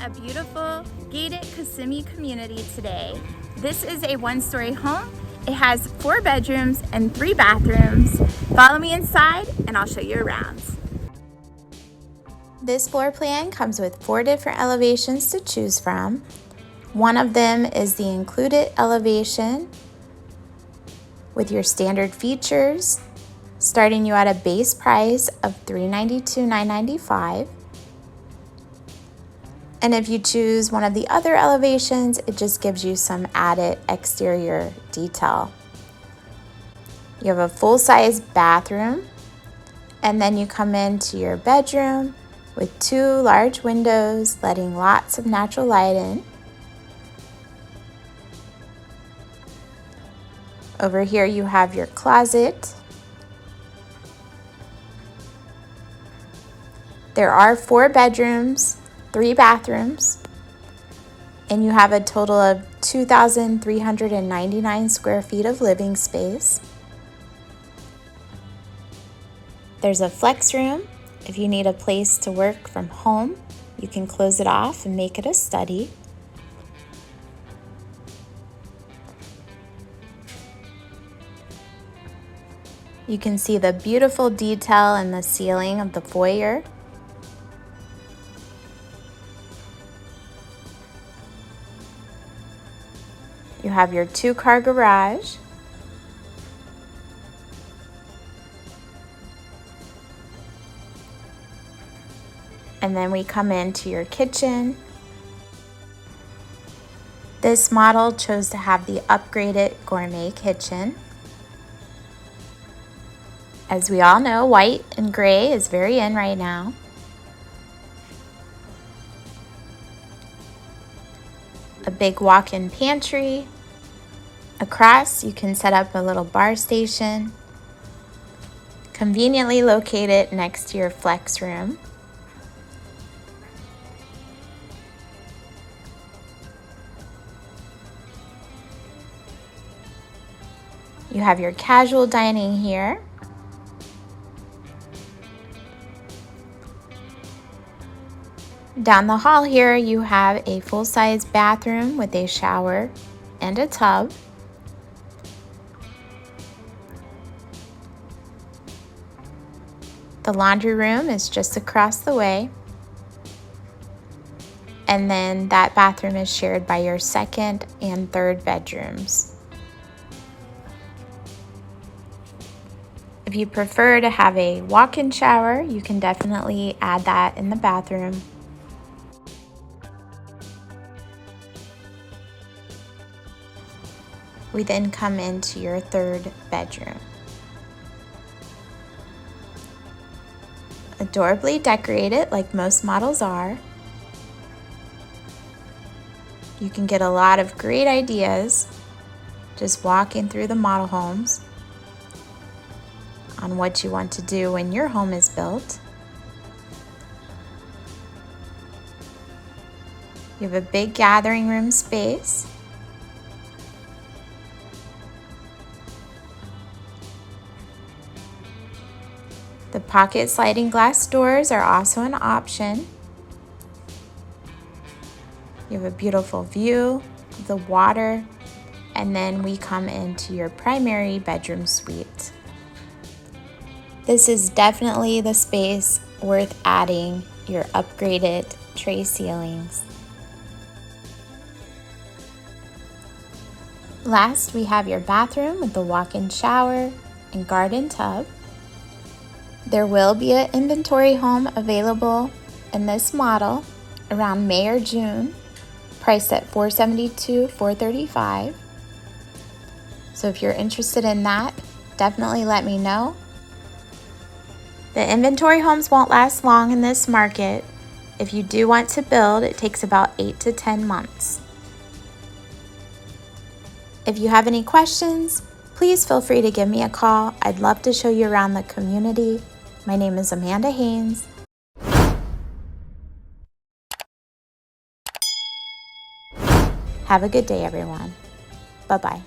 a beautiful gated Kissimmee community today. This is a one-story home. It has 4 bedrooms and 3 bathrooms. Follow me inside and I'll show you around. This floor plan comes with 4 different elevations to choose from. One of them is the included elevation with your standard features, starting you at a base price of $392,995. And if you choose one of the other elevations, it just gives you some added exterior detail. You have a full-size bathroom, and then you come into your bedroom with 2 large windows, letting lots of natural light in. Over here you have your closet. There are 4 bedrooms, 3 bathrooms, and you have a total of 2,399 square feet of living space. There's a flex room. If you need a place to work from home, you can close it off and make it a study. You can see the beautiful detail in the ceiling of the foyer. You have your 2-car garage. And then we come into your kitchen. This model chose to have the upgraded gourmet kitchen. As we all know, white and gray is very in right now. A big walk-in pantry. Across, you can set up a little bar station, conveniently located next to your flex room. You have your casual dining here. Down the hall here, you have a full-size bathroom with a shower and a tub. The laundry room is just across the way. And then that bathroom is shared by your 2nd and 3rd bedrooms. If you prefer to have a walk-in shower, you can definitely add that in the bathroom. We then come into your 3rd bedroom. Adorably decorated like most models are. You can get a lot of great ideas just walking through the model homes on what you want to do when your home is built. You have a big gathering room space. The pocket sliding glass doors are also an option. You have a beautiful view of the water, and then we come into your primary bedroom suite. This is definitely the space worth adding your upgraded tray ceilings. Last, we have your bathroom with the walk-in shower and garden tub. There will be an inventory home available in this model around May or June, priced at $472,435. So if you're interested in that, definitely let me know. The inventory homes won't last long in this market. If you do want to build, it takes about 8 to 10 months. If you have any questions, please feel free to give me a call. I'd love to show you around the community. My name is Amanda Haynes. Have a good day, everyone. Bye-bye.